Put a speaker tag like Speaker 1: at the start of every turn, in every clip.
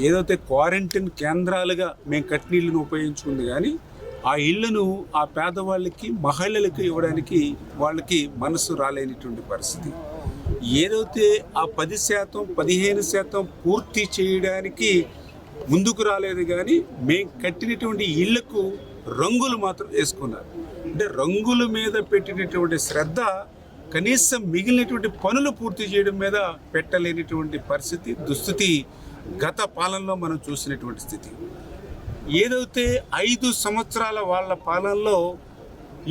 Speaker 1: ఏదైతే క్వారంటైన్ కేంద్రాలుగా మేము కట్టిన ఇళ్ళను ఉపయోగించుకుంది, కానీ ఆ ఇళ్లను ఆ పేదవాళ్ళకి మహిళలకు ఇవ్వడానికి వాళ్ళకి మనసు రాలేనటువంటి పరిస్థితి. ఏదైతే ఆ 10% 15% పూర్తి చేయడానికి ముందుకు రాలేదు, కానీ మేము కట్టినటువంటి ఇళ్లకు రంగులు మాత్రం వేసుకున్నారు. అంటే రంగుల మీద పెట్టినటువంటి శ్రద్ధ కనీసం మిగిలినటువంటి పనులు పూర్తి చేయడం మీద పెట్టలేనటువంటి పరిస్థితి, దుస్థితి గత పాలనలో మనం చూసినటువంటి స్థితి. ఏదైతే 5 సంవత్సరాల వాళ్ళ పాలనలో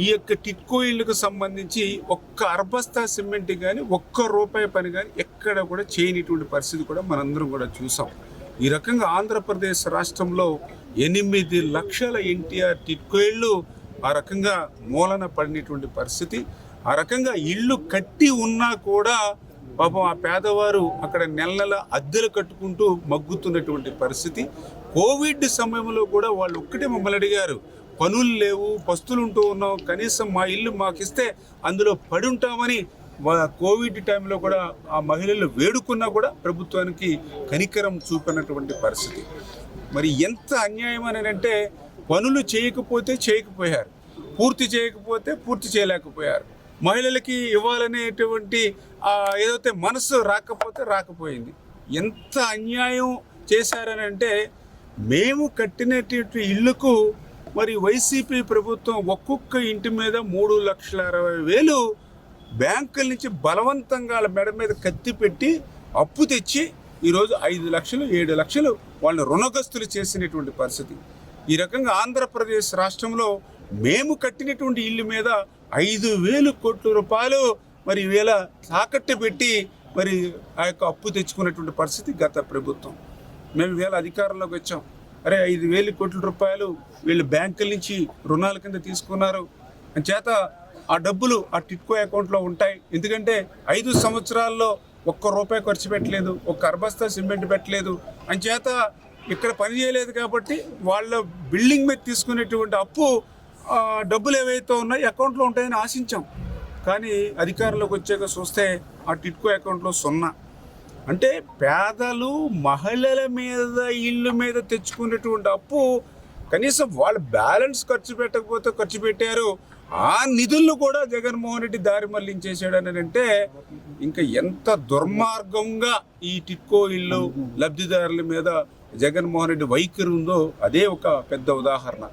Speaker 1: ఈ యొక్క టిట్కో ఇళ్లకు సంబంధించి ఒక్క అర్బస్తా సిమెంట్ కానీ ఒక్క రూపాయి పని కానీ ఎక్కడ కూడా చేయనిటువంటి పరిస్థితి కూడా మనందరం కూడా చూసాం. ఈ రకంగా ఆంధ్రప్రదేశ్ రాష్ట్రంలో 8 లక్షల ఎన్టీఆర్ టిట్కో ఇళ్ళు ఆ రకంగా మూలన పడినటువంటి పరిస్థితి. ఆ రకంగా ఇళ్ళు కట్టి ఉన్నా కూడా పాపం ఆ పేదవారు అక్కడ నెల అద్దెలు కట్టుకుంటూ మగ్గుతున్నటువంటి పరిస్థితి. కోవిడ్ సమయంలో కూడా వాళ్ళు ఒక్కటే మమ్మల్ని అడిగారు, పనులు లేవు, పస్తులు ఉంటూ ఉన్నాం, కనీసం మా ఇల్లు మాకు ఇస్తే అందులో పడి ఉంటామని కోవిడ్ టైంలో కూడా ఆ మహిళలు వేడుకున్నా కూడా ప్రభుత్వానికి కనికరం చూపినటువంటి పరిస్థితి. మరి ఎంత అన్యాయం అని అంటే, పనులు చేయకపోతే చేయకపోయారు, పూర్తి చేయకపోతే పూర్తి చేయలేకపోయారు, మహిళలకి ఇవ్వాలనేటువంటి ఏదైతే మనసు రాకపోతే రాకపోయింది. ఎంత అన్యాయం చేశారని అంటే, మేము కట్టినటువంటి ఇళ్లకు మరి వైసీపీ ప్రభుత్వం ఒక్కొక్క ఇంటి మీద 3,60,000 బ్యాంకుల నుంచి బలవంతంగా వాళ్ళ మెడ మీద కత్తి పెట్టి అప్పు తెచ్చి ఈరోజు 5 లక్షలు 7 లక్షలు వాళ్ళని రుణగ్రస్తులు చేసినటువంటి పరిస్థితి. ఈ రకంగా ఆంధ్రప్రదేశ్ రాష్ట్రంలో మేము కట్టినటువంటి ఇల్లు మీద 5,000 కోట్ల రూపాయలు మరి వేళ తాకట్టు పెట్టి మరి ఆ యొక్క అప్పు తెచ్చుకున్నటువంటి పరిస్థితి గత ప్రభుత్వం. మేము వేళ అధికారంలోకి వచ్చాం, అరే 5,000 కోట్ల రూపాయలు వీళ్ళు బ్యాంకుల నుంచి రుణాల కింద తీసుకున్నారు అని చేత ఆ డబ్బులు ఆ టిట్కో అకౌంట్లో ఉంటాయి. ఎందుకంటే 5 సంవత్సరాల్లో ఒక్క రూపాయి ఖర్చు పెట్టలేదు, ఒక్క అర్బస్తా సిమెంట్ పెట్టలేదు అని చేత ఇక్కడ పని చేయలేదు కాబట్టి వాళ్ళ బిల్డింగ్ మీద తీసుకునేటువంటి అప్పు డబ్బులు ఏవైతే ఉన్నాయో అకౌంట్లో ఉంటాయని ఆశించాం. కానీ అధికారంలోకి వచ్చాక చూస్తే ఆ టిట్కో అకౌంట్లో 0. అంటే పేదలు మహిళల మీద ఇళ్ళ మీద తెచ్చుకునేటువంటి అప్పు కనీసం వాళ్ళ బ్యాలెన్స్ ఖర్చు పెట్టకపోతే ఖర్చు పెట్టారు. ఆ నిధులను కూడా జగన్మోహన్ రెడ్డి దారి మళ్లించేసాడని అంటే ఇంకా ఎంత దుర్మార్గంగా ఈ టిట్కో ఇళ్ళు లబ్ధిదారుల మీద జగన్మోహన్ రెడ్డి వైఖరి ఉందో అదే ఒక పెద్ద ఉదాహరణ.